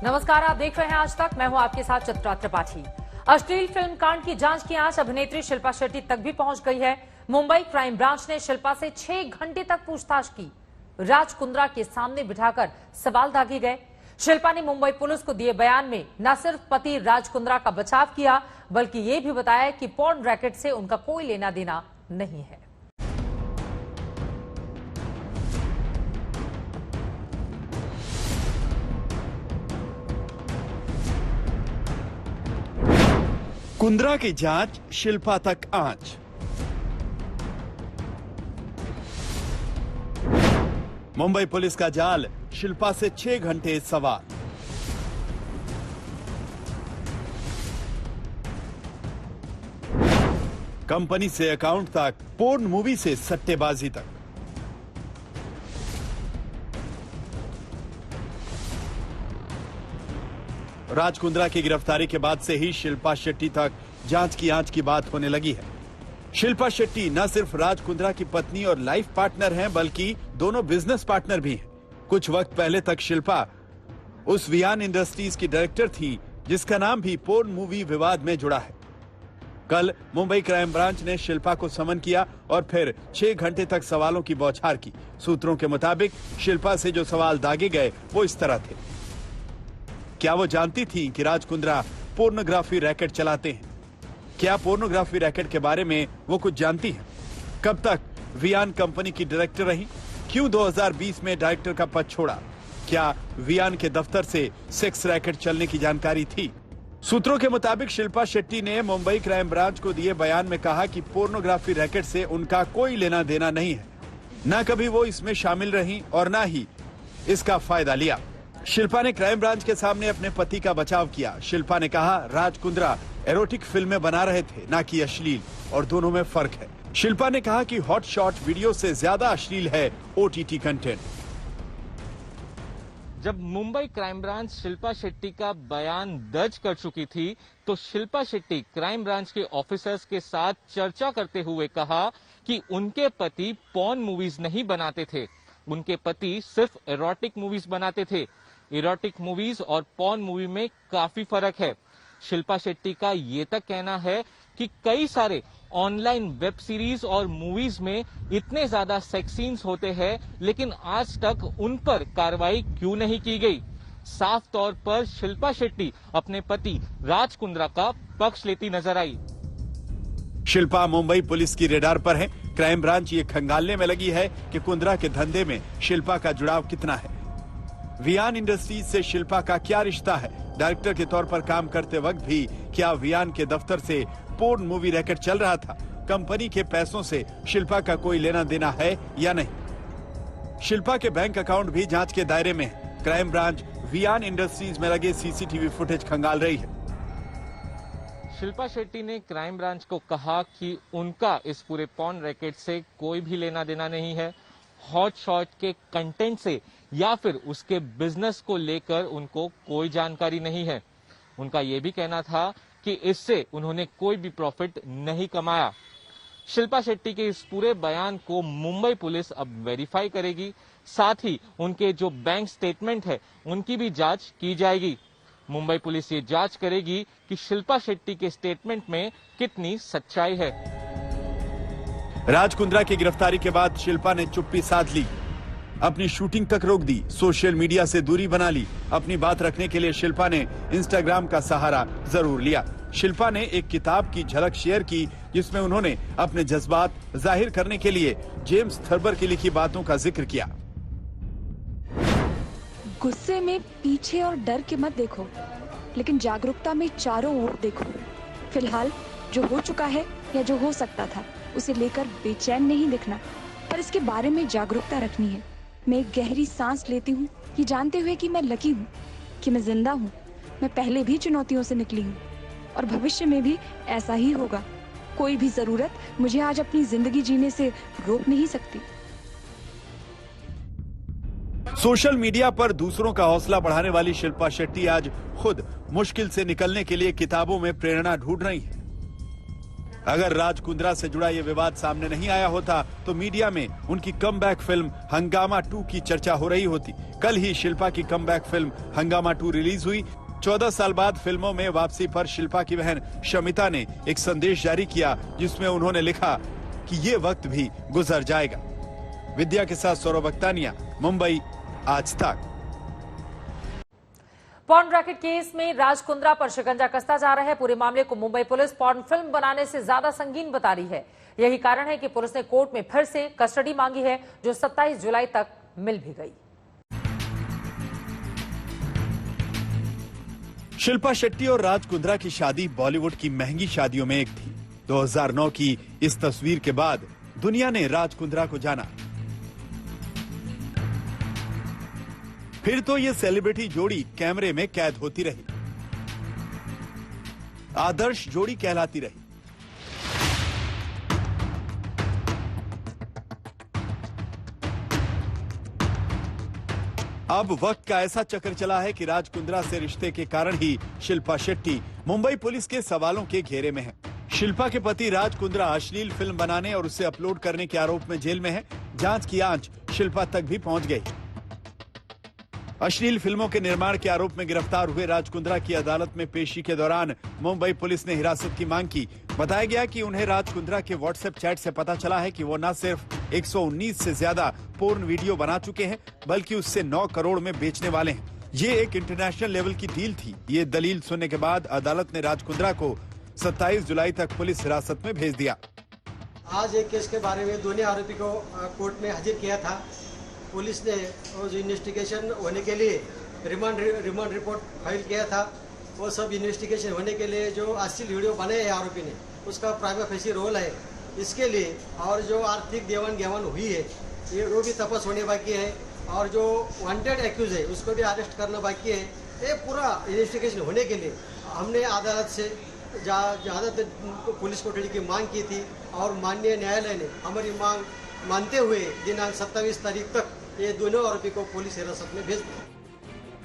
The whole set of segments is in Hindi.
नमस्कार, आप देख रहे हैं आज तक। मैं हूं आपके साथ चित्रा त्रिपाठी। अश्लील फिल्म कांड की जांच की आंच अभिनेत्री शिल्पा शेट्टी तक भी पहुंच गई है। मुंबई क्राइम ब्रांच ने शिल्पा से 6 घंटे तक पूछताछ की। राज कुंद्रा के सामने बिठाकर सवाल दागे गए। शिल्पा ने मुंबई पुलिस को दिए बयान में न सिर्फ पति राज कुंद्रा का बचाव किया, बल्कि ये भी बताया कि पॉर्न रैकेट से उनका कोई लेना देना नहीं है। कुंद्रा की जांच, शिल्पा तक आंच। मुंबई पुलिस का जाल, शिल्पा से 6 घंटे सवाल। कंपनी से अकाउंट तक, पोर्न मूवी से सट्टेबाजी तक। राज कुंद्रा की गिरफ्तारी के बाद से ही शिल्पा शेट्टी तक जांच की आंच की बात होने लगी है। शिल्पा शेट्टी न सिर्फ राज कुंद्रा की पत्नी और लाइफ पार्टनर हैं, बल्कि दोनों बिजनेस पार्टनर भी हैं। कुछ वक्त पहले तक शिल्पा उस वियान इंडस्ट्रीज की डायरेक्टर थी जिसका नाम भी पोर्न मूवी विवाद में जुड़ा है। कल मुंबई क्राइम ब्रांच ने शिल्पा को समन किया और फिर 6 घंटे तक सवालों की बौछार की। सूत्रों के मुताबिक शिल्पा से जो सवाल दागे गए वो इस तरह थे। क्या वो जानती थी कि राज कुंद्रा पोर्नोग्राफी रैकेट चलाते हैं? क्या पोर्नोग्राफी रैकेट के बारे में वो कुछ जानती है? कब तक वियान कंपनी की डायरेक्टर रही? क्यों 2020 में डायरेक्टर का पद छोड़ा? क्या वियान के दफ्तर से सेक्स रैकेट चलने की जानकारी थी? सूत्रों के मुताबिक शिल्पा शेट्टी ने मुंबई क्राइम ब्रांच को दिए बयान में कहा कि पोर्नोग्राफी रैकेट से उनका कोई लेना देना नहीं है। न कभी वो इसमें शामिल रही और न ही इसका फायदा लिया। शिल्पा ने क्राइम ब्रांच के सामने अपने पति का बचाव किया। शिल्पा ने कहा, राज कुंद्रा एरोटिक फिल्में बना रहे थे, ना कि अश्लील, और दोनों में फर्क है। शिल्पा ने कहा कि हॉट शॉट वीडियो से ज्यादा अश्लील है ओटीटी कंटेंट। जब मुंबई क्राइम ब्रांच शिल्पा शेट्टी का बयान दर्ज कर चुकी थी, तो शिल्पा शेट्टी क्राइम ब्रांच के ऑफिसर्स के साथ चर्चा करते हुए कहा कि उनके पति पॉर्न मूवीज नहीं बनाते थे, उनके पति सिर्फ एरोटिक मूवीज बनाते थे। इरोटिक मूवीज और पॉर्न मूवी में काफी फर्क है। शिल्पा शेट्टी का ये तक कहना है कि कई सारे ऑनलाइन वेब सीरीज और मूवीज में इतने ज्यादा सेक्स सीन्स होते हैं, लेकिन आज तक उन पर कार्रवाई क्यों नहीं की गई। साफ तौर पर शिल्पा शेट्टी अपने पति राज कुंद्रा का पक्ष लेती नजर आई। शिल्पा मुंबई पुलिस की रेडार पर है। क्राइम ब्रांच ये खंगालने में लगी है कि कुंद्रा के धंधे में शिल्पा का जुड़ाव कितना है। वियान इंडस्ट्रीज से शिल्पा का क्या रिश्ता है? डायरेक्टर के तौर पर काम करते वक्त भी क्या वियान के दफ्तर से पोर्न मूवी रैकेट चल रहा था? कंपनी के पैसों से शिल्पा का कोई लेना देना है या नहीं? शिल्पा के बैंक अकाउंट भी जांच के दायरे में है। क्राइम ब्रांच वियान इंडस्ट्रीज में लगे सीसीटीवी फुटेज खंगाल रही है। शिल्पा शेट्टी ने क्राइम ब्रांच को कहा कि उनका इस पूरे पॉर्न रैकेट से कोई भी लेना देना नहीं है। हॉट शॉट के कंटेंट से या फिर उसके बिजनेस को लेकर उनको कोई जानकारी नहीं है। उनका यह भी कहना था कि इससे उन्होंने कोई भी प्रॉफिट नहीं कमाया। शिल्पा शेट्टी के इस पूरे बयान को मुंबई पुलिस अब वेरीफाई करेगी। साथ ही उनके जो बैंक स्टेटमेंट है उनकी भी जांच की जाएगी। मुंबई पुलिस ये जांच करेगी कि शिल्पा शेट्टी के स्टेटमेंट में कितनी सच्चाई है। राज कुंद्रा की गिरफ्तारी के बाद शिल्पा ने चुप्पी साध ली, अपनी शूटिंग तक रोक दी, सोशल मीडिया से दूरी बना ली। अपनी बात रखने के लिए शिल्पा ने इंस्टाग्राम का सहारा जरूर लिया। शिल्पा ने एक किताब की झलक शेयर की जिसमें उन्होंने अपने जज्बात जाहिर करने के लिए जेम्स थर्बर की लिखी बातों का जिक्र किया। गुस्से में पीछे और डर के मत देखो, लेकिन जागरूकता में चारों ओर देखो। फिलहाल जो हो चुका है या जो हो सकता था उसे लेकर बेचैन नहीं दिखना, पर इसके बारे में जागरूकता रखनी है। मैं एक गहरी सांस लेती हूँ, ये जानते हुए कि मैं लकी हूँ, कि मैं जिंदा हूँ। मैं पहले भी चुनौतियों से निकली हूँ और भविष्य में भी ऐसा ही होगा। कोई भी जरूरत मुझे आज अपनी जिंदगी जीने से रोक नहीं सकती। सोशल मीडिया पर दूसरों का हौसला बढ़ाने वाली शिल्पा शेट्टी आज खुद मुश्किल से निकलने के लिए किताबों में प्रेरणा ढूंढ रही है। अगर राज कुंद्रा से जुड़ा ये विवाद सामने नहीं आया होता तो मीडिया में उनकी कमबैक फिल्म हंगामा 2 की चर्चा हो रही होती। कल ही शिल्पा की कमबैक फिल्म हंगामा 2 रिलीज हुई। 14 साल बाद फिल्मों में वापसी पर शिल्पा की बहन शमिता ने एक संदेश जारी किया जिसमें उन्होंने लिखा कि ये वक्त भी गुजर जाएगा। विद्या के साथ सौरभ अख्तानिया, मुंबई, आज तक। पॉर्न रैकेट केस में राज कुंद्रा पर शिकंजा कसता जा रहा है। पूरे मामले को मुंबई पुलिस पॉर्न फिल्म बनाने से ज्यादा संगीन बता रही है। यही कारण है कि पुलिस ने कोर्ट में फिर से कस्टडी मांगी है, जो 27 जुलाई तक मिल भी गई। शिल्पा शेट्टी और राज कुंद्रा की शादी बॉलीवुड की महंगी शादियों में एक थी। 2009 की इस तस्वीर के बाद दुनिया ने राज कुंद्रा को जाना। फिर तो ये सेलिब्रिटी जोड़ी कैमरे में कैद होती रही, आदर्श जोड़ी कहलाती रही। अब वक्त का ऐसा चक्र चला है कि राज कुंद्रा से रिश्ते के कारण ही शिल्पा शेट्टी मुंबई पुलिस के सवालों के घेरे में है। शिल्पा के पति राज कुंद्रा अश्लील फिल्म बनाने और उसे अपलोड करने के आरोप में जेल में है। जांच की आंच शिल्पा तक भी पहुंच गई। अश्लील फिल्मों के निर्माण के आरोप में गिरफ्तार हुए राज कुंद्रा की अदालत में पेशी के दौरान मुंबई पुलिस ने हिरासत की मांग की। बताया गया कि उन्हें राज कुंद्रा के व्हाट्सएप चैट से पता चला है कि वो न सिर्फ 119 से ज्यादा पोर्न वीडियो बना चुके हैं, बल्कि उससे 9 करोड़ में बेचने वाले हैं। ये एक इंटरनेशनल लेवल की डील थी। ये दलील सुनने के बाद अदालत ने राज कुंद्रा को 27 जुलाई तक पुलिस हिरासत में भेज दिया। आज एक केस के बारे में दोनों आरोपी को कोर्ट में हाजिर किया था। पुलिस ने वो जो इन्वेस्टिगेशन होने के लिए रिमांड रिपोर्ट फाइल किया था, वो सब इन्वेस्टिगेशन होने के लिए जो अश्लील वीडियो बनाए हैं आरोपी ने, उसका प्राइमा फेसी रोल है इसके लिए। और जो आर्थिक देवन घेवन हुई है ये वो भी तपास होने बाकी है। और जो वांटेड एक्यूज है उसको भी अरेस्ट करना बाकी है। ये पूरा इन्वेस्टिगेशन होने के लिए हमने अदालत से ज़्यादा पुलिस कोठड़ी की मांग की थी और माननीय न्यायालय ने हमारी मांग मानते हुए दिनांक 27 तारीख तक ये दोनों आरोपी को पुलिस हिरासत में भेज दिया।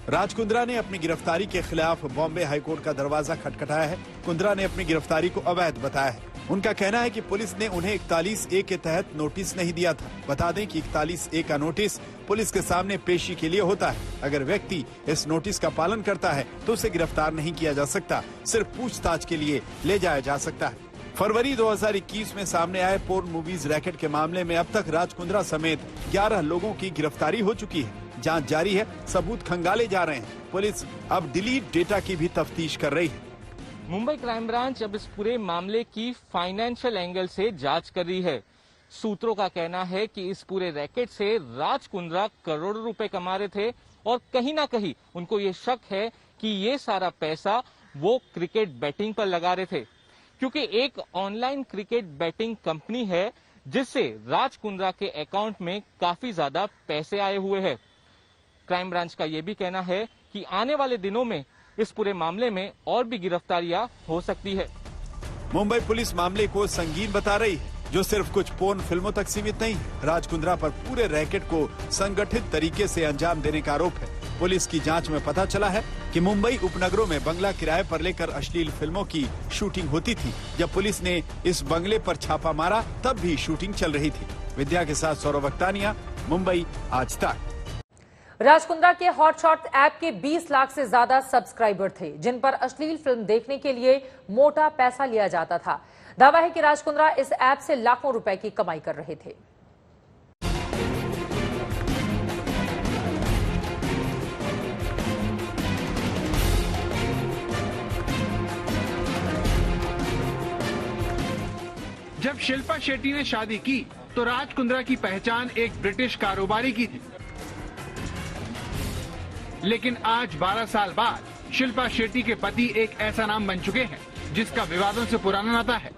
राज कुंद्रा ने अपनी गिरफ्तारी के खिलाफ बॉम्बे हाईकोर्ट का दरवाजा खटखटाया है। कुंद्रा ने अपनी गिरफ्तारी को अवैध बताया है। उनका कहना है कि पुलिस ने उन्हें 41A के तहत नोटिस नहीं दिया था। बता दें कि 41A का नोटिस पुलिस के सामने पेशी के लिए होता है। अगर व्यक्ति इस नोटिस का पालन करता है तो उसे गिरफ्तार नहीं किया जा सकता, सिर्फ पूछताछ के लिए ले जाया जा सकता है। फरवरी 2021 में सामने आए पोर्न मूवीज रैकेट के मामले में अब तक राज कुंद्रा समेत 11 लोगों की गिरफ्तारी हो चुकी है। जांच जारी है, सबूत खंगाले जा रहे हैं। पुलिस अब डिलीट डेटा की भी तफ्तीश कर रही है। मुंबई क्राइम ब्रांच अब इस पूरे मामले की फाइनेंशियल एंगल से जांच कर रही है। सूत्रों का कहना है कि इस पूरे रैकेट से राज कुंद्रा करोड़ों रुपए कमा रहे थे और कहीं ना कहीं उनको ये शक है कि ये सारा पैसा वो क्रिकेट बैटिंग पर लगा रहे थे, क्योंकि एक ऑनलाइन क्रिकेट बैटिंग कंपनी है जिससे राज कुंद्रा के अकाउंट में काफी ज्यादा पैसे आए हुए हैं। क्राइम ब्रांच का यह भी कहना है कि आने वाले दिनों में इस पूरे मामले में और भी गिरफ्तारियां हो सकती है। मुंबई पुलिस मामले को संगीन बता रही है, जो सिर्फ कुछ पोर्न फिल्मों तक सीमित नहीं है। राज कुंद्रा पर पूरे रैकेट को संगठित तरीके से अंजाम देने का आरोप है। पुलिस की जांच में पता चला है कि मुंबई उपनगरों में बंगला किराए पर लेकर अश्लील फिल्मों की शूटिंग होती थी। जब पुलिस ने इस बंगले पर छापा मारा तब भी शूटिंग चल रही थी। विद्या के साथ सौरभ अख्तानिया, मुंबई, आज तक। राज कुंद्रा के हॉटशॉट ऐप के 20 लाख से ज्यादा सब्सक्राइबर थे, जिन पर अश्लील फिल्म देखने के लिए मोटा पैसा लिया जाता था। दावा है कि राज कुंद्रा इस ऐप से लाखों रुपए की कमाई कर रहे थे। जब शिल्पा शेट्टी ने शादी की तो राज कुंद्रा की पहचान एक ब्रिटिश कारोबारी की थी, लेकिन आज 12 साल बाद शिल्पा शेट्टी के पति एक ऐसा नाम बन चुके हैं जिसका विवादों से पुराना नाता है।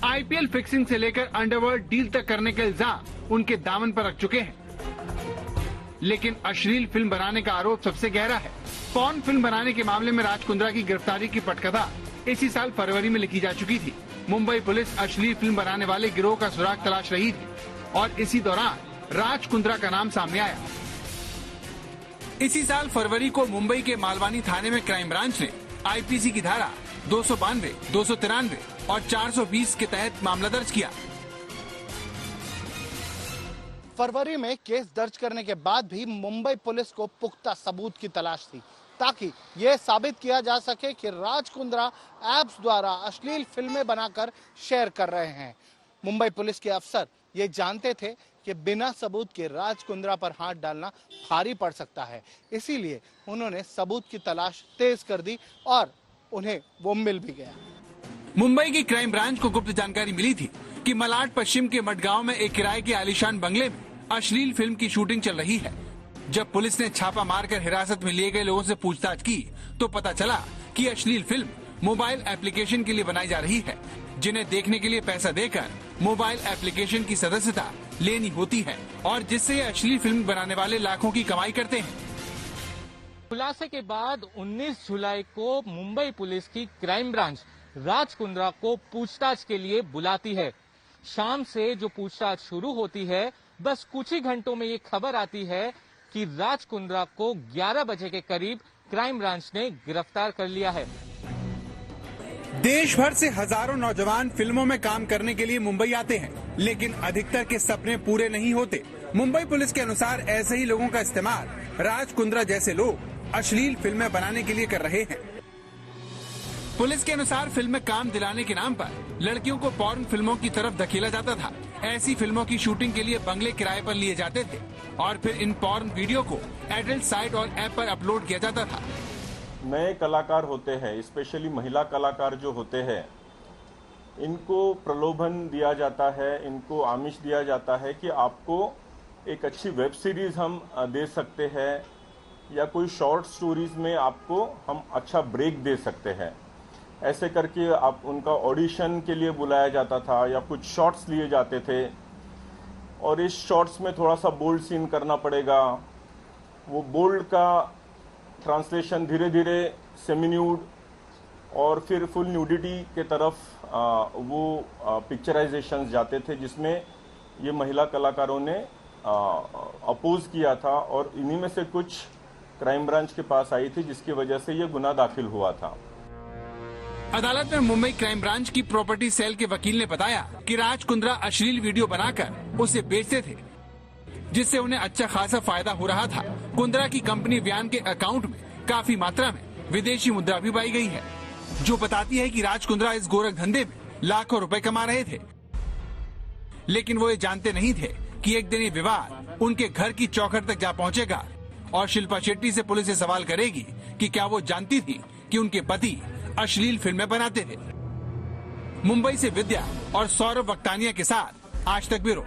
IPL फिक्सिंग से लेकर अंडरवर्ल्ड डील तक करने के इल्जाम उनके दामन पर रख चुके हैं, लेकिन अश्लील फिल्म बनाने का आरोप सबसे गहरा है। पॉर्न फिल्म बनाने के मामले में राज कुंद्रा की गिरफ्तारी की पटकथा इसी साल फरवरी में लिखी जा चुकी थी। मुंबई पुलिस अश्लील फिल्म बनाने वाले गिरोह का सुराग तलाश रही थी और इसी दौरान राज कुंद्रा का नाम सामने आया। इसी साल फरवरी को मुंबई के मालवानी थाने में क्राइम ब्रांच ने IPC की धारा 292, 293 और 420 के तहत मामला दर्ज किया। फरवरी में केस दर्ज करने के बाद भी मुंबई पुलिस को पुख्ता सबूत की तलाश थी, ताकि यह साबित किया जा सके कि राज कुंद्रा ऐप्स द्वारा अश्लील फिल्में बनाकर शेयर कर रहे हैं। मुंबई पुलिस के अफसर ये जानते थे कि बिना सबूत के राज कुंद्रा पर हाथ डालना भारी पड़ सकता है, इसीलिए उन्होंने सबूत की तलाश तेज कर दी और उन्हें वो मिल भी गया। मुंबई की क्राइम ब्रांच को गुप्त जानकारी मिली थी कि मलाड पश्चिम के मडगांव में एक किराए के आलीशान बंगले में अश्लील फिल्म की शूटिंग चल रही है। जब पुलिस ने छापा मारकर हिरासत में लिए गए लोगों से पूछताछ की तो पता चला कि अश्लील फिल्म मोबाइल एप्लीकेशन के लिए बनाई जा रही है, जिन्हें देखने के लिए पैसा देकर मोबाइल एप्लीकेशन की सदस्यता लेनी होती है और जिससे ये अश्लील फिल्म बनाने वाले लाखों की कमाई करते हैं। खुलासे के बाद 19 जुलाई को मुंबई पुलिस की क्राइम ब्रांच राज कुंद्रा को पूछताछ के लिए बुलाती है। शाम से जो पूछताछ शुरू होती है, बस कुछ ही घंटों में ये खबर आती है कि राज कुंद्रा को 11 बजे के करीब क्राइम ब्रांच ने गिरफ्तार कर लिया है। देश भर से हजारों नौजवान फिल्मों में काम करने के लिए मुंबई आते हैं, लेकिन अधिकतर के सपने पूरे नहीं होते। मुंबई पुलिस के अनुसार ऐसे ही लोगों का इस्तेमाल राज कुंद्रा जैसे लोग अश्लील फिल्में बनाने के लिए कर रहे हैं। पुलिस के अनुसार फिल्म में काम दिलाने के नाम पर लड़कियों को पॉर्न फिल्मों की तरफ धकेला जाता था। ऐसी फिल्मों की शूटिंग के लिए बंगले किराए पर लिए जाते थे और फिर इन पॉर्न वीडियो को एडल्ट साइट और ऐप पर अपलोड किया जाता था। नए कलाकार होते हैं, स्पेशली महिला कलाकार जो होते हैं, इनको प्रलोभन दिया जाता है, इनको आमिष दिया जाता है कि आपको एक अच्छी वेब सीरीज हम दे सकते हैं या कोई शॉर्ट स्टोरीज में आपको हम अच्छा ब्रेक दे सकते हैं। ऐसे करके आप उनका ऑडिशन के लिए बुलाया जाता था या कुछ शॉट्स लिए जाते थे और इस शॉट्स में थोड़ा सा बोल्ड सीन करना पड़ेगा। वो बोल्ड का ट्रांसलेशन धीरे धीरे सेमी न्यूड और फिर फुल न्यूडिटी के तरफ वो पिक्चराइजेशंस जाते थे, जिसमें ये महिला कलाकारों ने अपोज किया था और इन्हीं में से कुछ क्राइम ब्रांच के पास आई थी, जिसकी वजह से ये गुनाह दाखिल हुआ था। अदालत में मुंबई क्राइम ब्रांच की प्रॉपर्टी सेल के वकील ने बताया कि राज कुंद्रा अश्लील वीडियो बनाकर उसे बेचते थे, जिससे उन्हें अच्छा खासा फायदा हो रहा था। कुंद्रा की कंपनी व्यान के अकाउंट में काफी मात्रा में विदेशी मुद्रा भी पाई गई है, जो बताती है कि राज कुंद्रा इस गोरख धंधे में लाखों रुपए कमा रहे थे। लेकिन वो ये जानते नहीं थे कि एक दिन ये विवाद उनके घर की चौखट तक जा पहुंचेगा और शिल्पा शेट्टी से पुलिस ये सवाल करेगी कि क्या वो जानती थी कि उनके पति अश्लील फिल्में बनाते थे। मुंबई से विद्या और सौरभ वक्तानिया के साथ आज तक ब्यूरो।